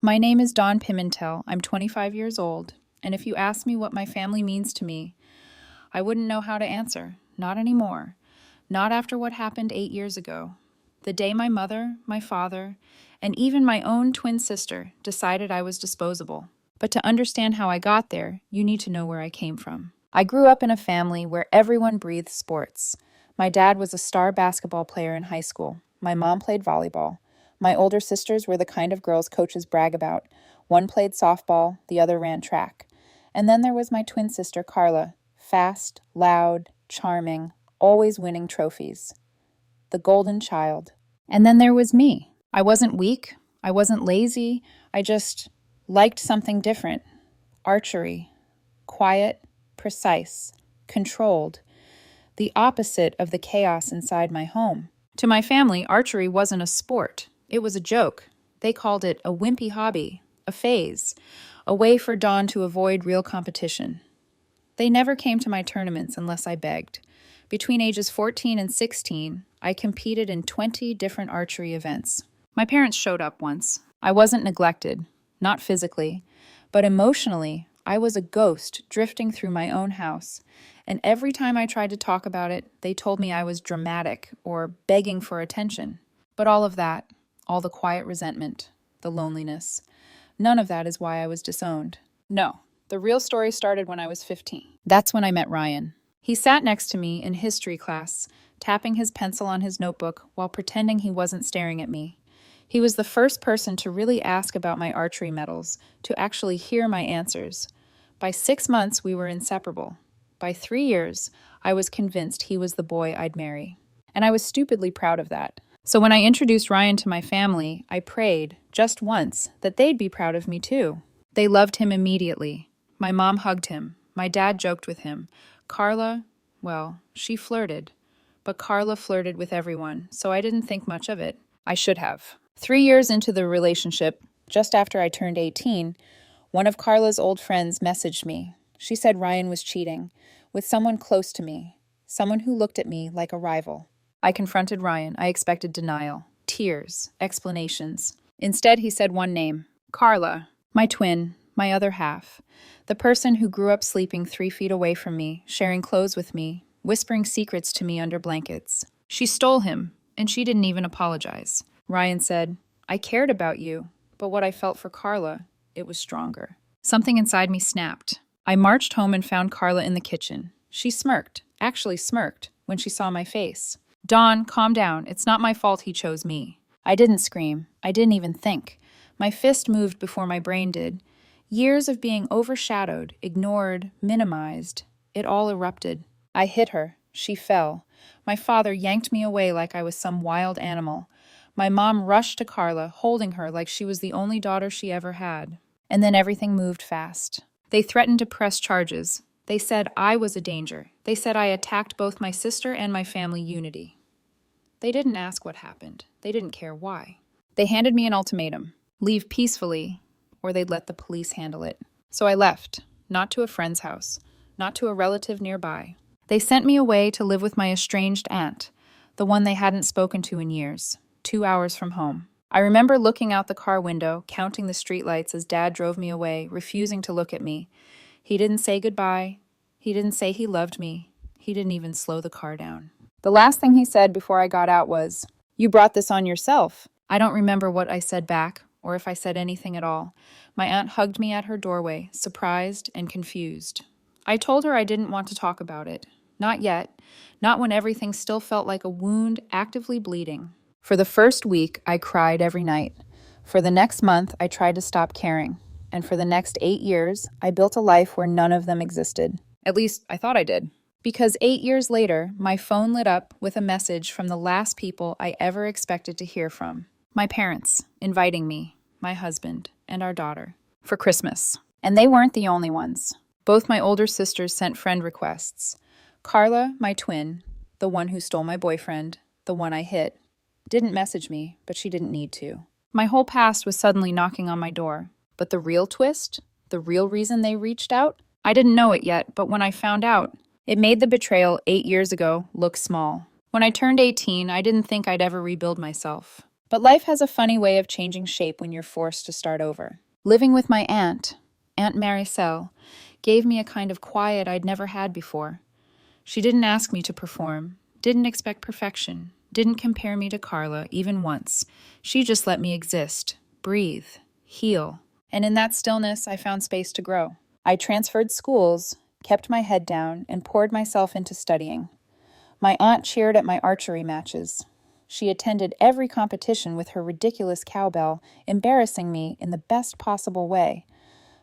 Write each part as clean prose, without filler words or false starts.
My name is Dawn Pimentel. I'm 25 years old, and if you ask me what my family means to me, I wouldn't know how to answer. Not anymore. Not after what happened 8 years ago. The day my mother, my father, and even my own twin sister decided I was disposable. But to understand how I got there, you need to know where I came from. I grew up in a family where everyone breathed sports. My dad was a star basketball player in high school. My mom played volleyball. My older sisters were the kind of girls coaches brag about. One played softball, the other ran track. And then there was my twin sister, Carla, fast, loud, charming, always winning trophies. The golden child. And then there was me. I wasn't weak. I wasn't lazy. I just liked something different. Archery. Quiet, precise, controlled. The opposite of the chaos inside my home. To my family, archery wasn't a sport. It was a joke. They called it a wimpy hobby, a phase, a way for Dawn to avoid real competition. They never came to my tournaments unless I begged. Between ages 14 and 16, I competed in 20 different archery events. My parents showed up once. I wasn't neglected, not physically, but emotionally, I was a ghost drifting through my own house. And every time I tried to talk about it, they told me I was dramatic or begging for attention. But all of that, all the quiet resentment, the loneliness, none of that is why I was disowned. No, the real story started when I was 15. That's when I met Ryan. He sat next to me in history class, tapping his pencil on his notebook while pretending he wasn't staring at me. He was the first person to really ask about my archery medals, to actually hear my answers. By 6 months, we were inseparable. By 3 years, I was convinced he was the boy I'd marry. And I was stupidly proud of that. So when I introduced Ryan to my family, I prayed, just once, that they'd be proud of me too. They loved him immediately. My mom hugged him. My dad joked with him. Carla, well, she flirted. But Carla flirted with everyone, so I didn't think much of it. I should have. 3 years into the relationship, just after I turned 18, one of Carla's old friends messaged me. She said Ryan was cheating with someone close to me, someone who looked at me like a rival. I confronted Ryan. I expected denial, tears, explanations. Instead, he said one name, Carla, my twin, my other half, the person who grew up sleeping 3 feet away from me, sharing clothes with me, whispering secrets to me under blankets. She stole him, and she didn't even apologize. Ryan said, I cared about you, but what I felt for Carla, it was stronger. Something inside me snapped. I marched home and found Carla in the kitchen. She smirked, actually smirked, when she saw my face. Dawn, calm down. It's not my fault he chose me. I didn't scream. I didn't even think. My fist moved before my brain did. Years of being overshadowed, ignored, minimized. It all erupted. I hit her. She fell. My father yanked me away like I was some wild animal. My mom rushed to Carla, holding her like she was the only daughter she ever had. And then everything moved fast. They threatened to press charges. They said I was a danger. They said I attacked both my sister and my family unity. They didn't ask what happened. They didn't care why. They handed me an ultimatum. Leave peacefully, or they'd let the police handle it. So I left, not to a friend's house, not to a relative nearby. They sent me away to live with my estranged aunt, the one they hadn't spoken to in years, 2 hours from home. I remember looking out the car window, counting the streetlights as Dad drove me away, refusing to look at me. He didn't say goodbye. He didn't say he loved me. He didn't even slow the car down. The last thing he said before I got out was, You brought this on yourself. I don't remember what I said back, or if I said anything at all. My aunt hugged me at her doorway, surprised and confused. I told her I didn't want to talk about it. Not yet. Not when everything still felt like a wound actively bleeding. For the first week, I cried every night. For the next month, I tried to stop caring. And for the next 8 years, I built a life where none of them existed. At least, I thought I did. Because 8 years later, my phone lit up with a message from the last people I ever expected to hear from. My parents, inviting me, my husband, and our daughter, for Christmas. And they weren't the only ones. Both my older sisters sent friend requests. Carla, my twin, the one who stole my boyfriend, the one I hit, didn't message me, but she didn't need to. My whole past was suddenly knocking on my door. But the real twist, the real reason they reached out, I didn't know it yet, but when I found out, it made the betrayal 8 years ago look small. When I turned 18, I didn't think I'd ever rebuild myself. But life has a funny way of changing shape when you're forced to start over. Living with my aunt, Aunt Maricel, gave me a kind of quiet I'd never had before. She didn't ask me to perform, didn't expect perfection, didn't compare me to Carla even once. She just let me exist, breathe, heal. And in that stillness, I found space to grow. I transferred schools, kept my head down, and poured myself into studying. My aunt cheered at my archery matches. She attended every competition with her ridiculous cowbell, embarrassing me in the best possible way.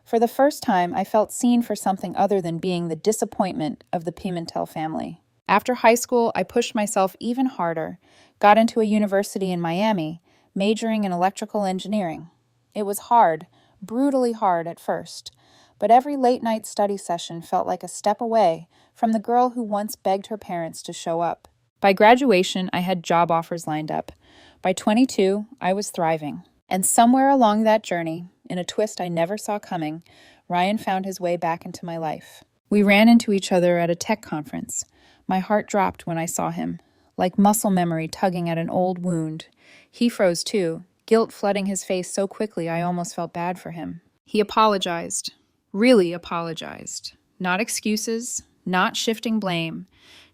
For the first time, I felt seen for something other than being the disappointment of the Pimentel family. After high school, I pushed myself even harder, got into a university in Miami, majoring in electrical engineering. It was hard, brutally hard at first, but every late-night study session felt like a step away from the girl who once begged her parents to show up. By graduation, I had job offers lined up. By 22, I was thriving. And somewhere along that journey, in a twist I never saw coming, Ryan found his way back into my life. We ran into each other at a tech conference. My heart dropped when I saw him, like muscle memory tugging at an old wound. He froze too, guilt flooding his face so quickly I almost felt bad for him. He apologized. Really apologized. Not excuses, not shifting blame,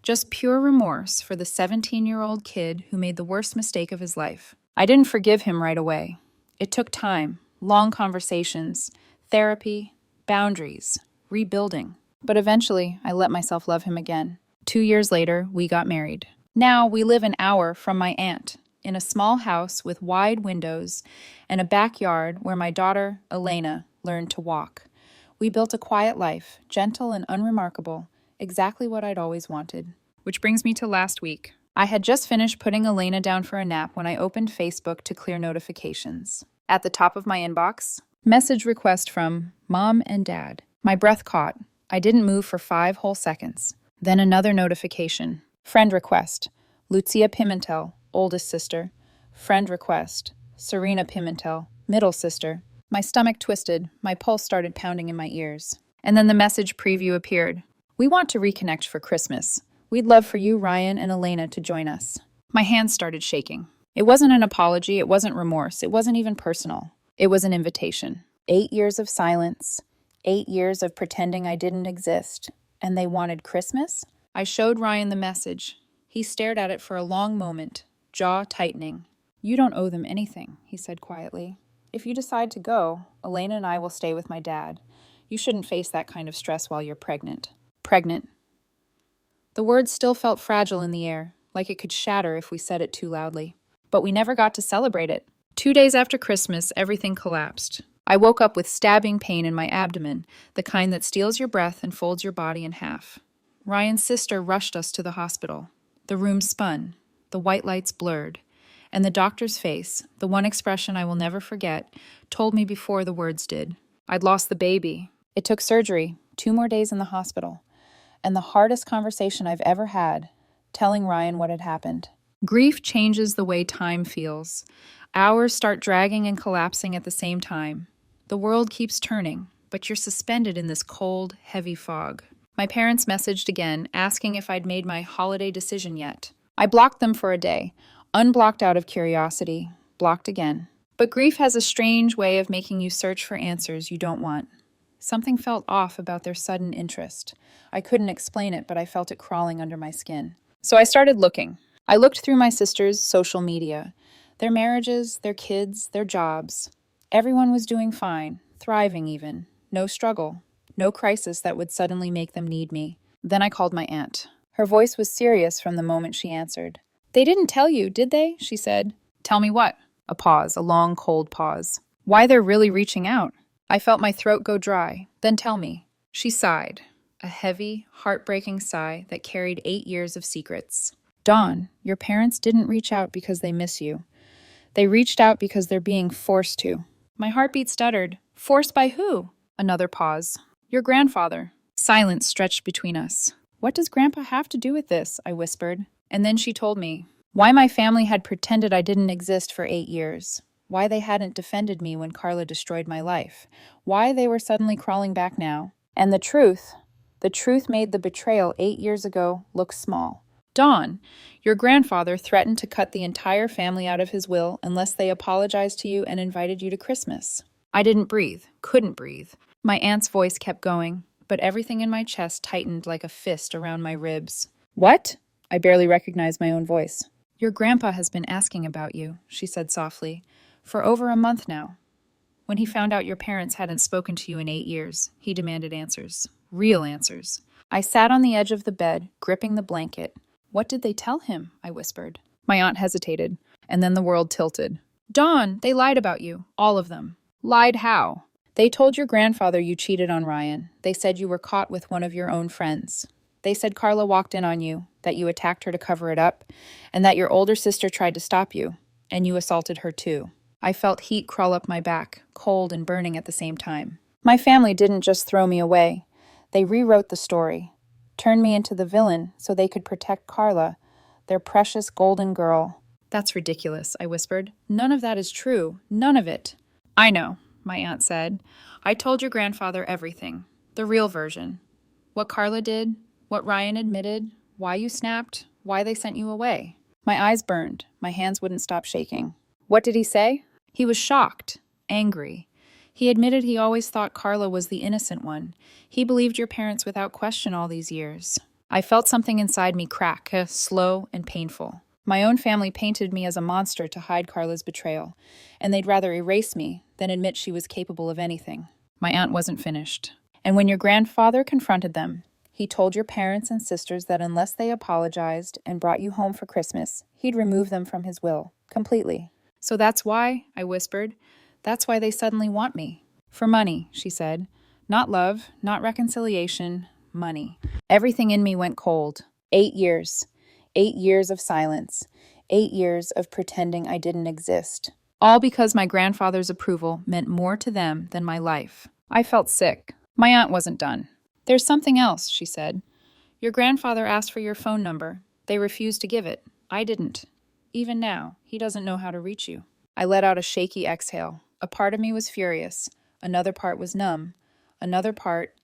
just pure remorse for the 17-year-old kid who made the worst mistake of his life. I didn't forgive him right away. It took time, long conversations, therapy, boundaries, rebuilding. But eventually, I let myself love him again. 2 years later, we got married. Now we live an hour from my aunt, in a small house with wide windows and a backyard where my daughter, Elena, learned to walk. We built a quiet life, gentle and unremarkable, exactly what I'd always wanted. Which brings me to last week. I had just finished putting Elena down for a nap when I opened Facebook to clear notifications. At the top of my inbox, message request from Mom and Dad. My breath caught. I didn't move for 5 whole seconds. Then another notification. Friend request. Lucia Pimentel, oldest sister. Friend request. Serena Pimentel, middle sister. My stomach twisted. My pulse started pounding in my ears. And then the message preview appeared. We want to reconnect for Christmas. We'd love for you, Ryan, and Elena to join us. My hands started shaking. It wasn't an apology, it wasn't remorse, it wasn't even personal. It was an invitation. 8 years of silence, 8 years of pretending I didn't exist. And they wanted Christmas? I showed Ryan the message. He stared at it for a long moment, jaw tightening. You don't owe them anything, he said quietly. If you decide to go, Elena and I will stay with my dad. You shouldn't face that kind of stress while you're pregnant. Pregnant. The word still felt fragile in the air, like it could shatter if we said it too loudly. But we never got to celebrate it. 2 days after Christmas, everything collapsed. I woke up with stabbing pain in my abdomen, the kind that steals your breath and folds your body in half. Ryan's sister rushed us to the hospital. The room spun, the white lights blurred, and the doctor's face, the one expression I will never forget, told me before the words did. I'd lost the baby. It took surgery, 2 more days in the hospital, and the hardest conversation I've ever had, telling Ryan what had happened. Grief changes the way time feels. Hours start dragging and collapsing at the same time. The world keeps turning, but you're suspended in this cold, heavy fog. My parents messaged again, asking if I'd made my holiday decision yet. I blocked them for a day, unblocked out of curiosity, blocked again. But grief has a strange way of making you search for answers you don't want. Something felt off about their sudden interest. I couldn't explain it, but I felt it crawling under my skin. So I started looking. I looked through my sister's social media. Their marriages, their kids, their jobs. Everyone was doing fine, thriving even. No struggle, no crisis that would suddenly make them need me. Then I called my aunt. Her voice was serious from the moment she answered. They didn't tell you, did they? She said. Tell me what? A pause, a long, cold pause. Why they're really reaching out. I felt my throat go dry. Then tell me. She sighed. A heavy, heartbreaking sigh that carried 8 years of secrets. Dawn, your parents didn't reach out because they miss you. They reached out because they're being forced to. My heartbeat stuttered. Forced by who? Another pause. Your grandfather. Silence stretched between us. What does Grandpa have to do with this? I whispered. And then she told me why my family had pretended I didn't exist for 8 years. Why they hadn't defended me when Carla destroyed my life. Why they were suddenly crawling back now. And the truth made the betrayal 8 years ago look small. Dawn, your grandfather threatened to cut the entire family out of his will unless they apologized to you and invited you to Christmas. I didn't breathe, couldn't breathe. My aunt's voice kept going, but everything in my chest tightened like a fist around my ribs. What? I barely recognized my own voice. Your grandpa has been asking about you, she said softly, for over a month now. When he found out your parents hadn't spoken to you in 8 years, he demanded answers. Real answers. I sat on the edge of the bed, gripping the blanket. What did they tell him? I whispered. My aunt hesitated, and then the world tilted. Dawn, they lied about you. All of them. Lied how? They told your grandfather you cheated on Ryan. They said you were caught with one of your own friends. They said Carla walked in on you, that you attacked her to cover it up, and that your older sister tried to stop you, and you assaulted her too. I felt heat crawl up my back, cold and burning at the same time. My family didn't just throw me away. They rewrote the story, turned me into the villain so they could protect Carla, their precious golden girl. That's ridiculous, I whispered. None of that is true. None of it. I know, my aunt said. I told your grandfather everything. The real version. What Carla did, what Ryan admitted, why you snapped, why they sent you away. My eyes burned. My hands wouldn't stop shaking. What did he say? He was shocked, angry. He admitted he always thought Carla was the innocent one. He believed your parents without question all these years. I felt something inside me crack, slow and painful. My own family painted me as a monster to hide Carla's betrayal, and they'd rather erase me than admit she was capable of anything. My aunt wasn't finished. And when your grandfather confronted them, he told your parents and sisters that unless they apologized and brought you home for Christmas, he'd remove them from his will, completely. So that's why, I whispered, that's why they suddenly want me. For money, she said. Not love, not reconciliation, money. Everything in me went cold. 8 years. 8 years of silence. 8 years of pretending I didn't exist. All because my grandfather's approval meant more to them than my life. I felt sick. My aunt wasn't done. There's something else, she said. Your grandfather asked for your phone number. They refused to give it. I didn't. Even now, he doesn't know how to reach you. I let out a shaky exhale. A part of me was furious. Another part was numb. Another part,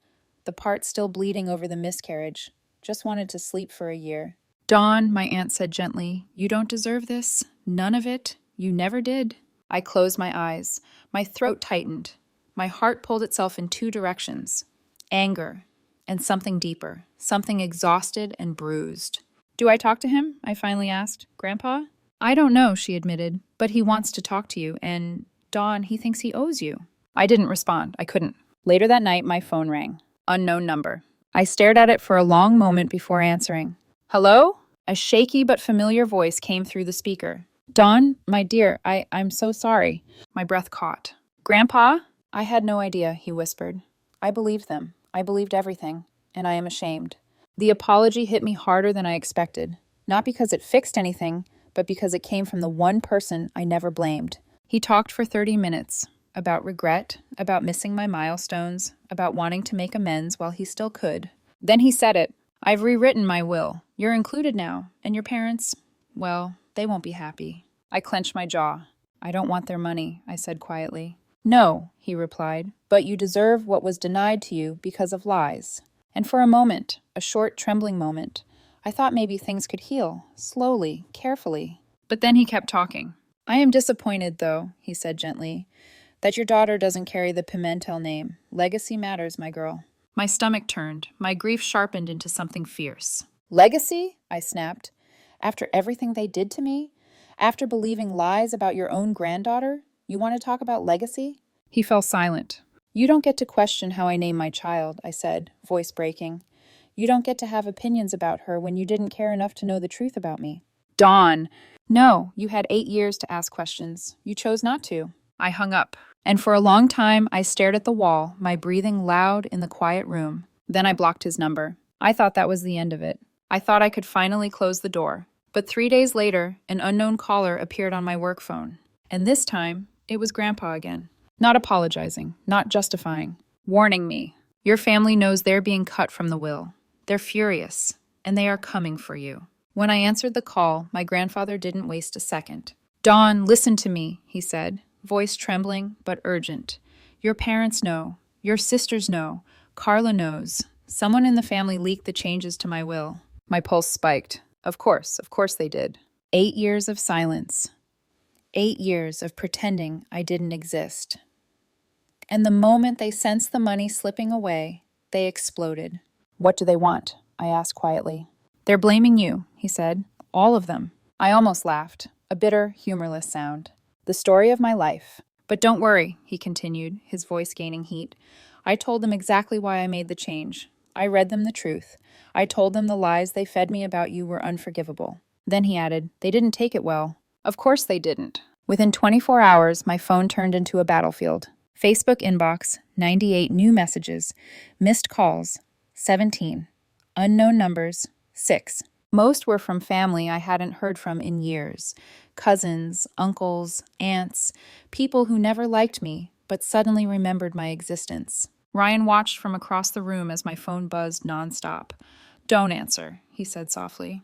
the part still bleeding over the miscarriage, just wanted to sleep for a year. Dawn, my aunt said gently, you don't deserve this. None of it. You never did. I closed my eyes. My throat tightened. My heart pulled itself in 2 directions. Anger and something deeper, something exhausted and bruised. Do I talk to him? I finally asked. Grandpa? I don't know, she admitted, but he wants to talk to you, and, Dawn, he thinks he owes you. I didn't respond. I couldn't. Later that night, my phone rang. Unknown number. I stared at it for a long moment before answering. Hello? A shaky but familiar voice came through the speaker. Dawn, my dear, I'm so sorry. My breath caught. Grandpa? I had no idea, he whispered. I believed them. I believed everything, and I am ashamed. The apology hit me harder than I expected, not because it fixed anything, but because it came from the one person I never blamed. He talked for 30 minutes, about regret, about missing my milestones, about wanting to make amends while he still could. Then he said it. I've rewritten my will. You're included now, and your parents, well, they won't be happy. I clenched my jaw. I don't want their money, I said quietly. No, he replied, but you deserve what was denied to you because of lies. And for a moment, a short, trembling moment, I thought maybe things could heal, slowly, carefully. But then he kept talking. I am disappointed, though, he said gently, that your daughter doesn't carry the Pimentel name. Legacy matters, my girl. My stomach turned. My grief sharpened into something fierce. Legacy? I snapped. After everything they did to me? After believing lies about your own granddaughter? You want to talk about legacy? He fell silent. You don't get to question how I name my child, I said, voice breaking. You don't get to have opinions about her when you didn't care enough to know the truth about me. Dawn! No, you had 8 years to ask questions. You chose not to. I hung up. And for a long time, I stared at the wall, my breathing loud in the quiet room. Then I blocked his number. I thought that was the end of it. I thought I could finally close the door. But 3 days later, an unknown caller appeared on my work phone. And this time, it was Grandpa again. Not apologizing, not justifying, warning me. Your family knows they're being cut from the will. They're furious, and they are coming for you. When I answered the call, my grandfather didn't waste a second. Dawn, listen to me, he said, voice trembling but urgent. Your parents know. Your sisters know. Carla knows. Someone in the family leaked the changes to my will. My pulse spiked. Of course they did. 8 years of silence. 8 years of pretending I didn't exist. And the moment they sensed the money slipping away, they exploded. What do they want? I asked quietly. They're blaming you, he said. All of them. I almost laughed, a bitter, humorless sound. The story of my life. But don't worry, he continued, his voice gaining heat. I told them exactly why I made the change. I read them the truth. I told them the lies they fed me about you were unforgivable. Then he added, they didn't take it well. Of course they didn't. Within 24 hours, my phone turned into a battlefield. Facebook inbox, 98 new messages. Missed calls, 17. Unknown numbers, 6. Most were from family I hadn't heard from in years. Cousins, uncles, aunts, people who never liked me, but suddenly remembered my existence. Ryan watched from across the room as my phone buzzed nonstop. Don't answer, he said softly.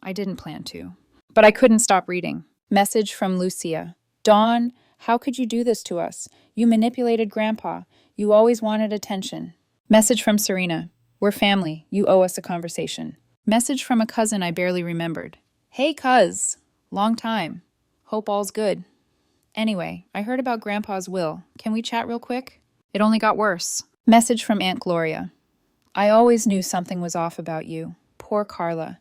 I didn't plan to. But I couldn't stop reading. Message from Lucia. Dawn, how could you do this to us? You manipulated Grandpa. You always wanted attention. Message from Serena. We're family. You owe us a conversation. Message from a cousin I barely remembered. Hey, cuz. Long time. Hope all's good. Anyway, I heard about Grandpa's will. Can we chat real quick? It only got worse. Message from Aunt Gloria. I always knew something was off about you. Poor Carla.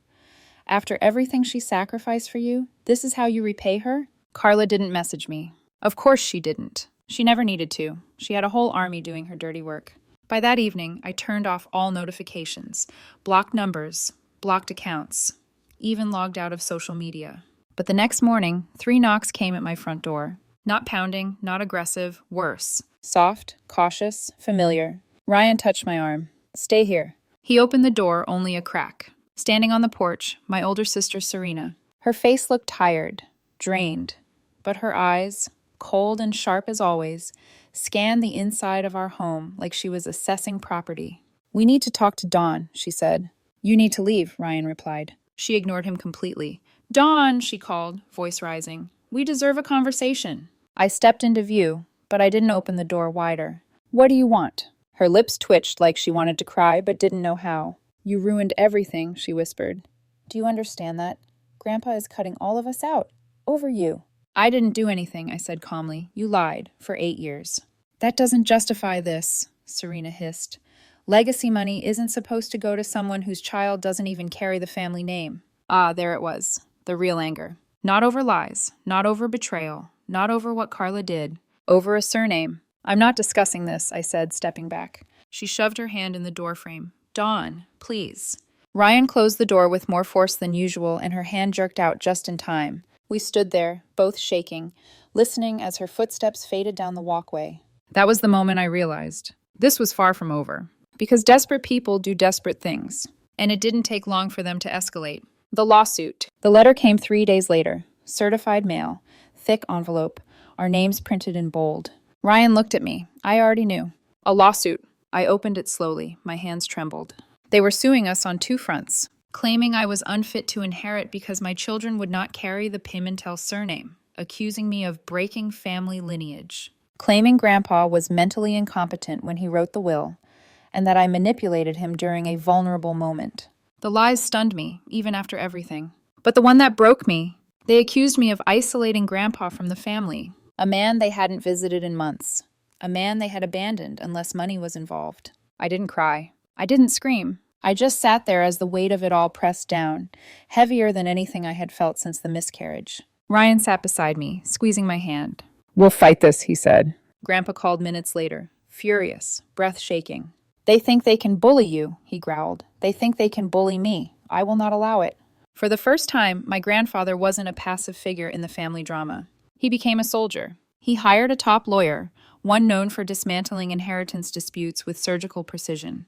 After everything she sacrificed for you, this is how you repay her? Carla didn't message me. Of course she didn't. She never needed to. She had a whole army doing her dirty work. By that evening, I turned off all notifications, blocked numbers, blocked accounts, even logged out of social media. But the next morning, 3 knocks came at my front door. Not pounding, not aggressive, worse. Soft, cautious, familiar. Ryan touched my arm. Stay here. He opened the door only a crack. Standing on the porch, my older sister Serena. Her face looked tired, drained, but her eyes, cold and sharp as always, scanned the inside of our home like she was assessing property. We need to talk to Dawn, she said. You need to leave, Ryan replied. She ignored him completely. Dawn, she called, voice rising. We deserve a conversation. I stepped into view, but I didn't open the door wider. What do you want? Her lips twitched like she wanted to cry but didn't know how. You ruined everything, she whispered. Do you understand that? Grandpa is cutting all of us out. Over you. I didn't do anything, I said calmly. You lied for 8 years. That doesn't justify this, Serena hissed. Legacy money isn't supposed to go to someone whose child doesn't even carry the family name. Ah, there it was. The real anger. Not over lies, not over betrayal, not over what Carla did. Over a surname. I'm not discussing this, I said, stepping back. She shoved her hand in the doorframe. Dawn, please. Ryan closed the door with more force than usual, and her hand jerked out just in time. We stood there, both shaking, listening as her footsteps faded down the walkway. That was the moment I realized. This was far from over. Because desperate people do desperate things. And it didn't take long for them to escalate. The lawsuit. The letter came 3 days later. Certified mail. Thick envelope. Our names printed in bold. Ryan looked at me. I already knew. A lawsuit. I opened it slowly. My hands trembled. They were suing us on 2 fronts. Claiming I was unfit to inherit because my children would not carry the Pimentel surname. Accusing me of breaking family lineage. Claiming Grandpa was mentally incompetent when he wrote the will, and that I manipulated him during a vulnerable moment. The lies stunned me, even after everything. But the one that broke me, they accused me of isolating Grandpa from the family. A man they hadn't visited in months. A man they had abandoned unless money was involved. I didn't cry. I didn't scream. I just sat there as the weight of it all pressed down, heavier than anything I had felt since the miscarriage. Ryan sat beside me, squeezing my hand. We'll fight this, he said. Grandpa called minutes later, furious, breath shaking. They think they can bully you, he growled. They think they can bully me. I will not allow it. For the first time, my grandfather wasn't a passive figure in the family drama. He became a soldier. He hired a top lawyer, one known for dismantling inheritance disputes with surgical precision.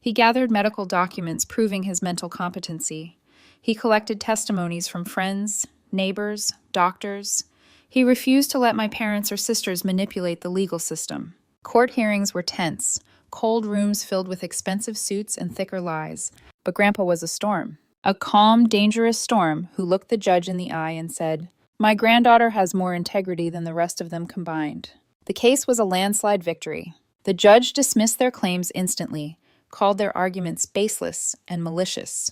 He gathered medical documents proving his mental competency. He collected testimonies from friends, neighbors, doctors. He refused to let my parents or sisters manipulate the legal system. Court hearings were tense, cold rooms filled with expensive suits and thicker lies. But Grandpa was a storm. A calm, dangerous storm who looked the judge in the eye and said, "My granddaughter has more integrity than the rest of them combined." The case was a landslide victory. The judge dismissed their claims instantly, called their arguments baseless and malicious.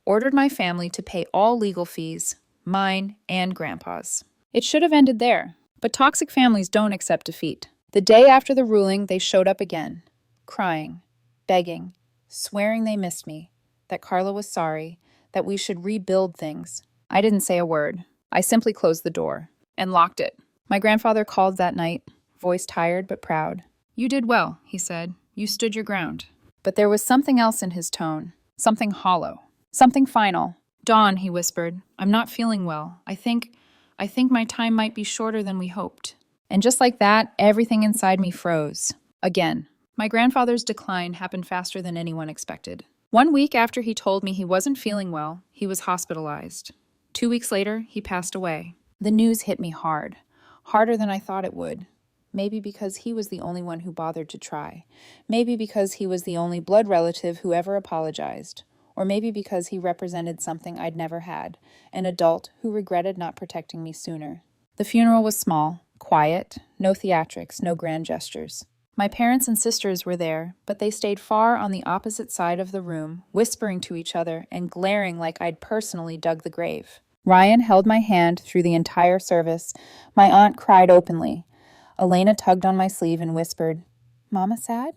ordered my family to pay all legal fees, mine and Grandpa's. It should have ended there, but toxic families don't accept defeat. The day after the ruling, they showed up again, crying, begging, swearing they missed me, that Carla was sorry, that we should rebuild things. I didn't say a word. I simply closed the door and locked it. My grandfather called that night, voice tired but proud. "You did well," he said. "You stood your ground." But there was something else in his tone, something hollow, something final. "Dawn," he whispered, "I'm not feeling well. I think my time might be shorter than we hoped." And just like that, everything inside me froze. Again. My grandfather's decline happened faster than anyone expected. 1 week after he told me he wasn't feeling well, he was hospitalized. 2 weeks later, he passed away. The news hit me hard, harder than I thought it would. Maybe because he was the only one who bothered to try. Maybe because he was the only blood relative who ever apologized. Or maybe because he represented something I'd never had, an adult who regretted not protecting me sooner. The funeral was small, quiet, no theatrics, no grand gestures. My parents and sisters were there, but they stayed far on the opposite side of the room, whispering to each other and glaring like I'd personally dug the grave. Ryan held my hand through the entire service. My aunt cried openly. Elena tugged on my sleeve and whispered, "Mama sad?"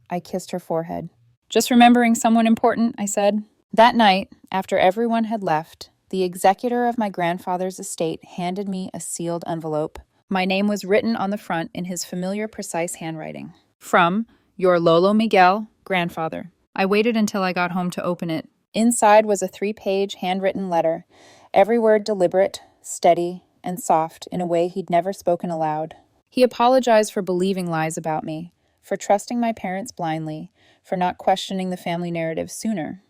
I kissed her forehead. "Just remembering someone important," I said. That night, after everyone had left, the executor of my grandfather's estate handed me a sealed envelope. My name was written on the front in his familiar, precise handwriting. From your Lolo Miguel, grandfather. I waited until I got home to open it. Inside was a 3-page handwritten letter, every word deliberate, steady, and soft in a way he'd never spoken aloud. He apologized for believing lies about me, for trusting my parents blindly, for not questioning the family narrative sooner,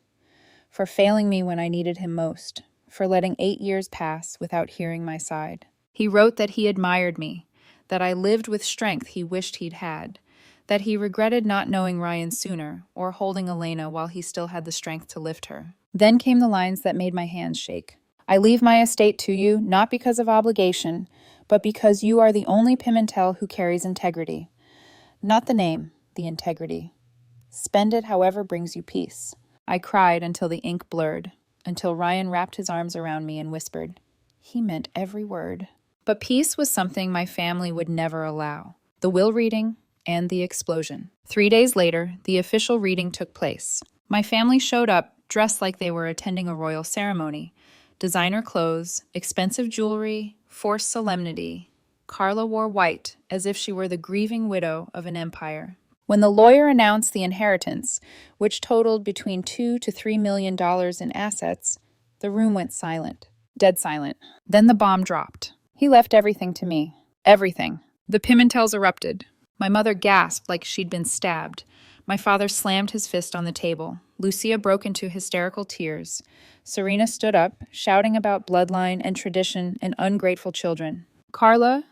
for failing me when I needed him most, for letting 8 years pass without hearing my side. He wrote that he admired me, that I lived with strength he wished he'd had, that he regretted not knowing Ryan sooner or holding Elena while he still had the strength to lift her. Then came the lines that made my hands shake. "I leave my estate to you, not because of obligation, but because you are the only Pimentel who carries integrity. Not the name, the integrity. Spend it however brings you peace." I cried until the ink blurred, until Ryan wrapped his arms around me and whispered, "He meant every word." But peace was something my family would never allow. The will reading and the explosion. 3 days later, the official reading took place. My family showed up dressed like they were attending a royal ceremony. Designer clothes, expensive jewelry, forced solemnity. Carla wore white, as if she were the grieving widow of an empire. When the lawyer announced the inheritance, which totaled between $2 to $3 million in assets, the room went silent. Dead silent. Then the bomb dropped. He left everything to me. Everything. The Pimentels erupted. My mother gasped like she'd been stabbed. My father slammed his fist on the table. Lucia broke into hysterical tears. Serena stood up, shouting about bloodline and tradition and ungrateful children. Carla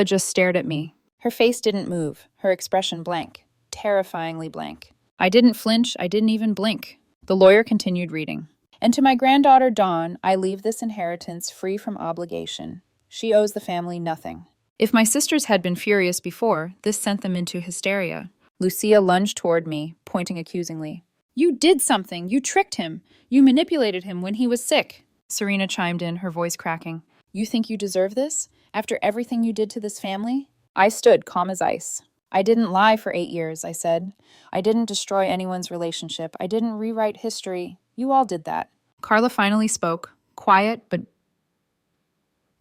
just stared at me. Her face didn't move, her expression blank, terrifyingly blank. I didn't flinch, I didn't even blink. The lawyer continued reading. "And to my granddaughter Dawn, I leave this inheritance free from obligation. She owes the family nothing." If my sisters had been furious before, this sent them into hysteria. Lucia lunged toward me, pointing accusingly. "You did something! You tricked him! You manipulated him when he was sick!" Serena chimed in, her voice cracking. "You think you deserve this? After everything you did to this family?" I stood calm as ice. "I didn't lie for 8 years," I said. "I didn't destroy anyone's relationship. I didn't rewrite history. You all did that." Carla finally spoke, quiet but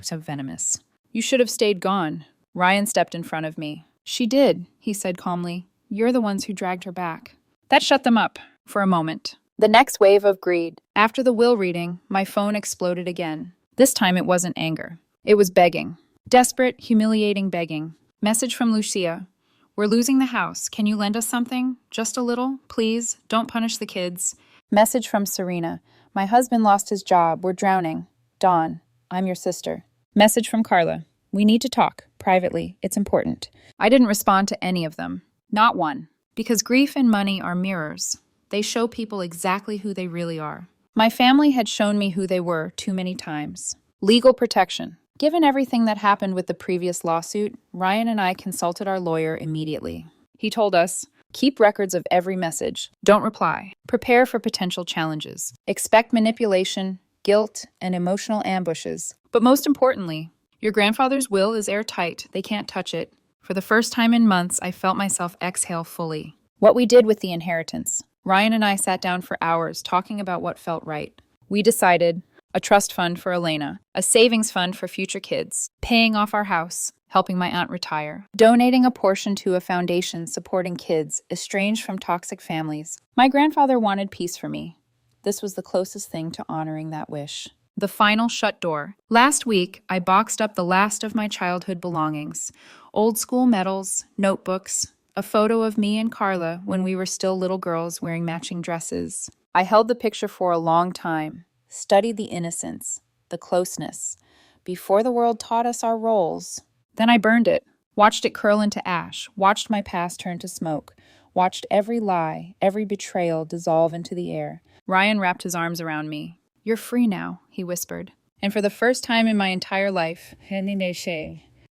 so venomous. "You should have stayed gone." Ryan stepped in front of me. "She did," he said calmly. "You're the ones who dragged her back." That shut them up for a moment. The next wave of greed. After the will reading, my phone exploded again. This time it wasn't anger. It was begging. Desperate, humiliating begging. Message from Lucia. "We're losing the house. Can you lend us something? Just a little? Please, don't punish the kids." Message from Serena. "My husband lost his job. We're drowning. Dawn, I'm your sister." Message from Carla. "We need to talk, privately. It's important." I didn't respond to any of them. Not one. Because grief and money are mirrors. They show people exactly who they really are. My family had shown me who they were too many times. Legal protection. Given everything that happened with the previous lawsuit, Ryan and I consulted our lawyer immediately. He told us, Keep records of every message. Don't reply. Prepare for potential challenges. Expect manipulation, guilt, and emotional ambushes. But most importantly, your grandfather's will is airtight. They can't touch it. For the first time in months, I felt myself exhale fully. What we did with the inheritance. Ryan and I sat down for hours talking about what felt right. We decided a trust fund for Elena, a savings fund for future kids, paying off our house, helping my aunt retire, donating a portion to a foundation supporting kids estranged from toxic families. My grandfather wanted peace for me. This was the closest thing to honoring that wish. The final shut door. Last week, I boxed up the last of my childhood belongings. Old school medals, notebooks, a photo of me and Carla when we were still little girls wearing matching dresses. I held the picture for a long time, studied the innocence, the closeness, before the world taught us our roles. Then I burned it, watched it curl into ash, watched my past turn to smoke, watched every lie, every betrayal dissolve into the air. Ryan wrapped his arms around me. "You're free now," he whispered. And for the first time in my entire life,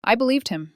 I believed him.